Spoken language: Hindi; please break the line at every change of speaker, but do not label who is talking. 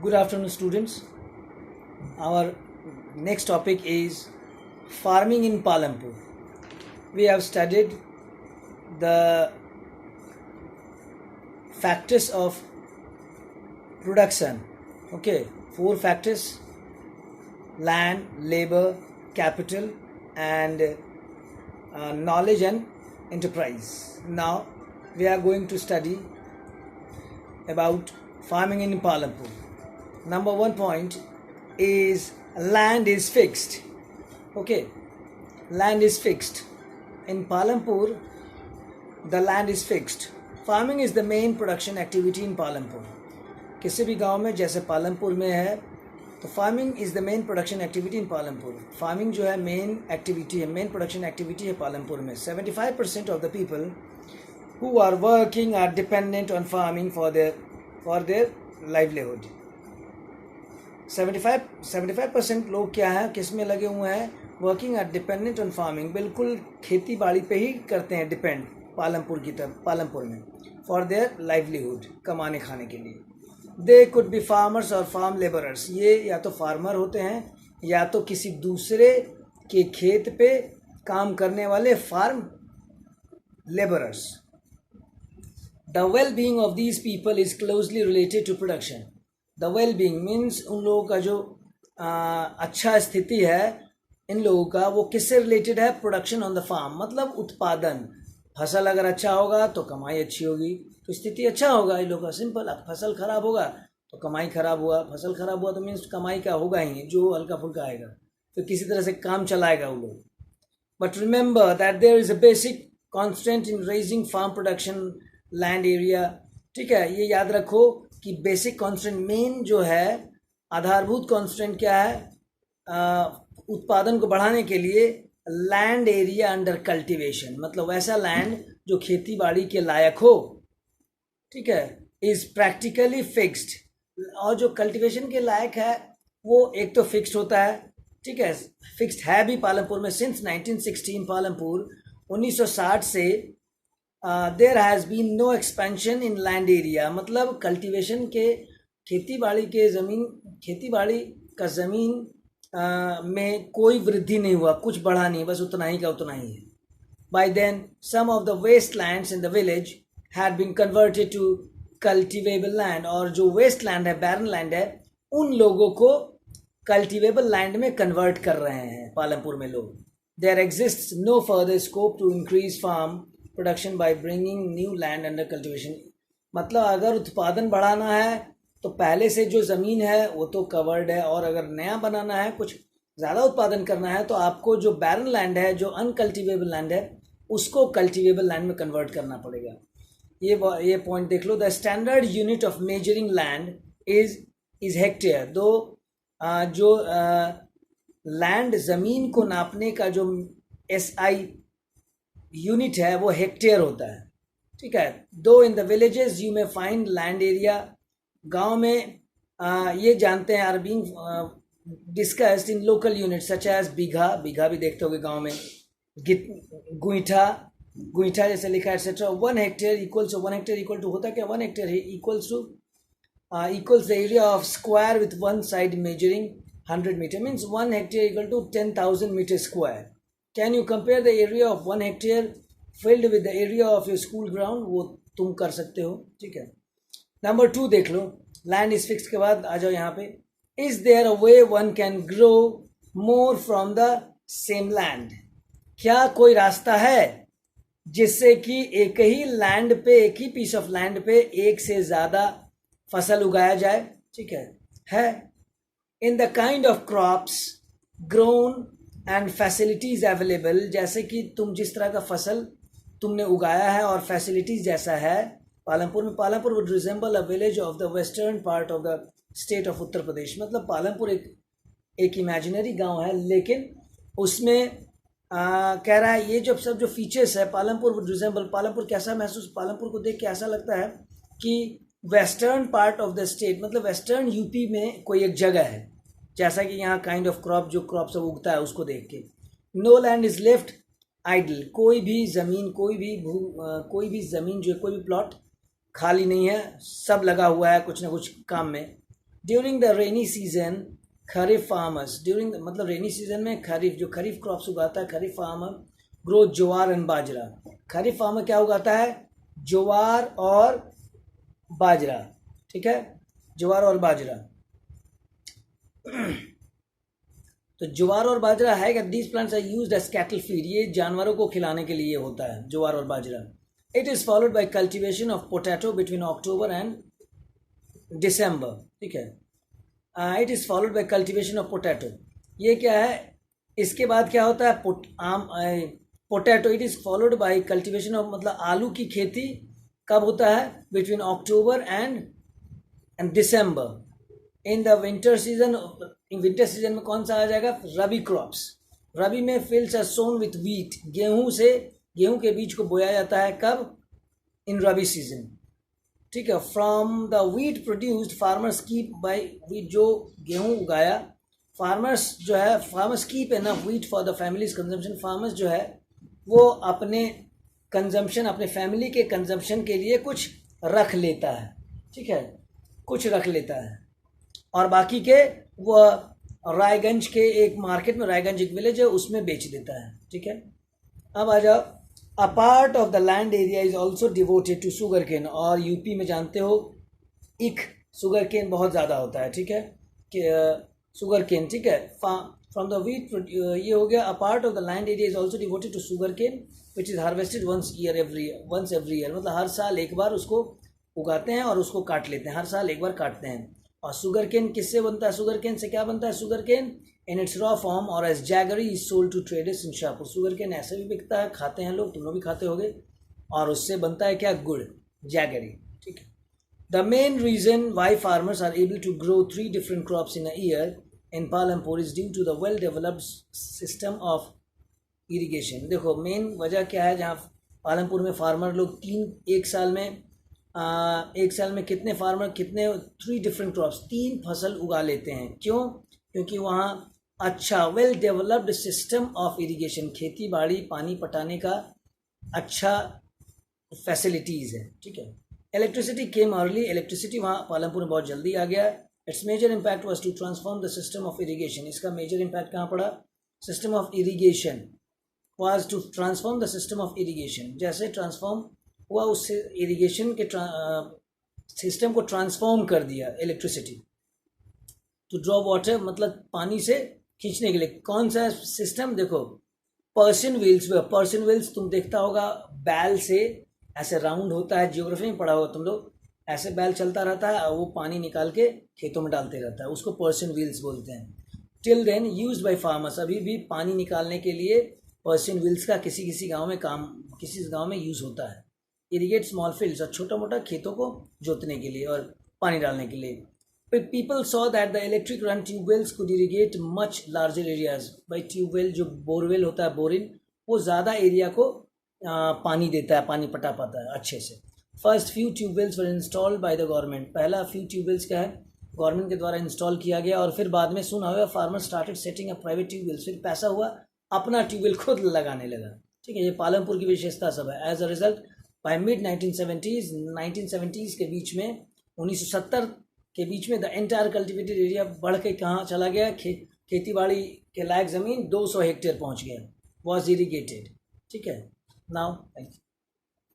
Good afternoon, students. Our next topic is farming in Palampur. We have studied the factors of production. Okay, 4 factors: land, labor, capital, and knowledge and enterprise. Now we are going to study about farming in Palampur. Number 1 point is land is fixed. Okay, land is fixed. In Palampur, the land is fixed. Farming is the main production activity in Palampur. किसी भी गांव में जैसे पालमपुर में है तो farming is the main production activity in Palampur. Farming जो है मेन एक्टिविटी है, मेन प्रोडक्शन एक्टिविटी है पालमपुर में. 75% of the people who are working are dependent on farming for their livelihood. 75% लोग क्या है, किस में लगे हुए हैं? Working are dependent on farming. बिल्कुल खेती बाड़ी पे ही करते हैं डिपेंड पालमपुर की तरफ, पालमपुर में, फॉर देयर लाइवलीहुड, कमाने खाने के लिए. दे कुड बी फार्मर्स और फार्म लेबरर्स. ये या तो फार्मर होते हैं या तो किसी दूसरे के खेत पे काम करने वाले farm labourers. The well being of these people is closely related to production. The well being means उन लोगों का जो अच्छा स्थिति है इन लोगों का, वो किससे रिलेटेड है? प्रोडक्शन ऑन द फार्म, मतलब उत्पादन. फसल अगर अच्छा होगा तो कमाई अच्छी होगी, तो स्थिति अच्छा होगा इन लोगों का. सिंपल. अब फसल खराब होगा तो कमाई खराब हुआ, फसल खराब हुआ तो मीन्स कमाई का होगा ही, जो हल्का फुल्का आएगा, तो किसी तरह से काम चलाएगा वो लोग. But remember that there is a basic constant in raising farm production land area. ठीक है, ये याद रखो कि बेसिक कॉन्स्टेंट, मेन जो है आधारभूत कॉन्स्टेंट क्या है उत्पादन को बढ़ाने के लिए? लैंड एरिया अंडर कल्टीवेशन, मतलब वैसा लैंड जो खेती बाड़ी के लायक हो. ठीक है, इज प्रैक्टिकली फिक्स्ड. और जो कल्टीवेशन के लायक है वो एक तो फिक्स्ड होता है. ठीक है, फिक्स्ड है भी पालमपुर में. सिंस 1916 पालमपुर 1960 से there has been no expansion in land area. मतलब कल्टीवेशन के खेती बाड़ी का ज़मीन में कोई वृद्धि नहीं हुआ, कुछ बढ़ा नहीं, बस उतना ही का उतना ही है. By then some of the waste lands in the village had been converted to cultivable land. और जो वेस्ट लैंड है, बैरन लैंड है, उन लोगों को कल्टिवेबल लैंड में कन्वर्ट कर रहे हैं पालमपुर में लोग. There exists no further scope to increase farm production by bringing new land under cultivation. मतलब अगर उत्पादन बढ़ाना है तो पहले से जो ज़मीन है वो तो कवर्ड है, और अगर नया बनाना है, कुछ ज़्यादा उत्पादन करना है, तो आपको जो बैरन लैंड है, जो अनकल्टिवेबल लैंड है, उसको कल्टिवेबल लैंड में कन्वर्ट करना पड़ेगा. ये पॉइंट देख लो. The standard unit of measuring land is hectare. जो लैंड ज़मीन को नापने का जो SI यूनिट है वो हेक्टेयर होता है. ठीक है. Though in the villages you may find land area. गांव में ये जानते हैं are being discussed in local unit such as bigha भी देखते होगे गांव में, गुईठा जैसे लिखा है एक्सेट्रा. 1 हेक्टेयर इक्वल टू होता क्या? 1 hectare equals the area of square with one side measuring 100 metre. Means 1 hectare equal to 10,000 metre square. Can you compare the area of 1 hectare field with the area of your school ground? वो तुम कर सकते हो. ठीक है. नंबर 2 देख लो. लैंड इज फिक्स के बाद आ जाओ यहाँ पे. Is there a way one can grow more from the same land? क्या कोई रास्ता है जिससे कि एक ही लैंड पे, एक ही पीस ऑफ लैंड पे एक से ज़्यादा फसल उगाया जाए? ठीक है. In the kind of crops grown and facilities available. जैसे कि तुम जिस तरह का फसल तुमने उगाया है और फैसिलिटीज़ जैसा है पालमपुर में. Palampur would resemble a village of the western part of the state of Uttar Pradesh. मतलब पालमपुर एक इमेजिनरी गांव है, लेकिन उसमें कह रहा है ये जब सब जो फीचर्स है पालमपुर वुड रिजेंबल. पालमपुर कैसा महसूस, पालमपुर को देख के ऐसा लगता है कि western part of the state, मतलब वेस्टर्न यूपी में कोई एक जगह है, जैसा कि यहाँ काइंड ऑफ क्रॉप, जो क्रॉप सब उगता है उसको देख के. No land is left idle. कोई भी ज़मीन जो है, कोई भी प्लॉट खाली नहीं है, सब लगा हुआ है कुछ ना कुछ काम में. During the rainy season kharif farmers, during मतलब रेनी सीजन में खरीफ, जो खरीफ क्रॉप्स उगाता है kharif farmer, grow jowar and bajra. Kharif farmer क्या उगाता है? ज्वार और बाजरा, ठीक है, ज्वार और बाजरा। तो ज्वार और बाजरा है कि these plants are used as cattle feed, ये जानवरों को खिलाने के लिए होता है ज्वार और bajra. It is followed by cultivation of potato between October and December, ठीक है। It is followed by cultivation of potato, ये क्या है? इसके बाद क्या होता है? Potato, it is followed by cultivation of, मतलब आलू की खेती कब होता है? Between October and December. In the winter season, winter season में कौन सा आ जाएगा? रबी क्रॉप्स। रबी में fields are sown with wheat, गेहूं के बीज को बोया जाता है कब? इन रबी सीजन, ठीक है। From the wheat produced farmers keep by wheat, जो गेहूं उगाया फार्मर्स जो है, farmers keep enough wheat for the family's consumption, farmers जो है वो अपने कंजम्पशन, अपने फैमिली के कंजम्पशन के लिए कुछ रख लेता है, ठीक है, कुछ रख लेता है। और बाकी के वो रायगंज के एक मार्केट में, रायगंज एक विलेज है, उसमें बेच देता है, ठीक है। अब आ जाओ, a part of the land area is also devoted to sugarcane, और यूपी में जानते हो इक शुगर केन बहुत ज़्यादा होता है, ठीक है, कि शुगर केन, ठीक है। फ्रॉम द व्हीट, ये हो गया। A part of the land area is also devoted to sugarcane which is harvested once every year, मतलब हर साल एक बार उसको उगाते हैं और उसको काट लेते हैं, हर साल एक बार काटते हैं। और शुगर केन किससे बनता है? शुगर केन से क्या बनता है? Sugar cane in its raw form or as jaggery is sold to traders in Shahpur. Sugar cane ऐसे भी बिकता है, खाते हैं लोग, तुम लोग भी खाते होगे, और उससे बनता है क्या? गुड़, जैगरी, ठीक है। The main reason why farmers are able to grow 3 different crops in a year in Palampur is due to the well developed system of irrigation. देखो मेन वजह क्या है, जहाँ पालमपुर में फार्मर लोग एक साल में कितने फार्मर 3 डिफरेंट क्रॉप्स, 3 फसल उगा लेते हैं। क्यों? क्योंकि वहाँ अच्छा well developed system of irrigation, खेती बाड़ी पानी पटाने का अच्छा फैसिलिटीज़ है, ठीक है। इलेक्ट्रिसिटी केम अर्ली, इलेक्ट्रिसिटी वहाँ पालमपुर में बहुत जल्दी आ गया। Its major impact was to transform the system of irrigation, इसका मेजर इम्पैक्ट कहाँ पड़ा? System of irrigation was to transform the system of irrigation, जैसे ट्रांसफॉर्म हुआ उससे इरिगेशन के सिस्टम को ट्रांसफॉर्म कर दिया इलेक्ट्रिसिटी। टू ड्रॉ वाटर, मतलब पानी से खींचने के लिए। कौन सा सिस्टम? देखो पर्सन व्हील्स तुम देखता होगा, बैल से ऐसे राउंड होता है, जियोग्राफी में पढ़ा होगा तुम लोग, ऐसे बैल चलता रहता है और वो पानी निकाल के खेतों में डालते रहता है, उसको पर्सन व्हील्स बोलते हैं। Till then used by farmers, अभी भी पानी निकालने के लिए पर्सन व्हील्स का किसी गाँव में यूज़ होता है। इरीगेट स्मॉल फील्ड्स, और छोटा मोटा खेतों को जोतने के लिए और पानी डालने के लिए। People saw that the electric run tube wells could irrigate much larger areas. भाई ट्यूबवेल जो बोरवेल होता है, बोरिंग, वो ज़्यादा एरिया को पानी देता है, पानी पटा पाता है अच्छे से। First few tube wells were installed by the government, पहला फ्यू ट्यूबवेल्स क्या है? गवर्नमेंट के द्वारा इंस्टॉल किया गया। और फिर बाद में सुना हुआ farmer started setting a private tube wells, फिर पैसा हुआ अपना ट्यूबवेल खुद लगाने लगा, ठीक है। ये पालमपुर की विशेषता सब है। As a result by mid 1970s के बीच में, 1970 के बीच में, द एंटायर कल्टिवेटेड एरिया बढ़ के कहाँ चला गया? खेती बाड़ी के लायक ज़मीन 200 हेक्टेयर पहुँच गया, वॉज इरीगेटेड, ठीक है। Now thank you.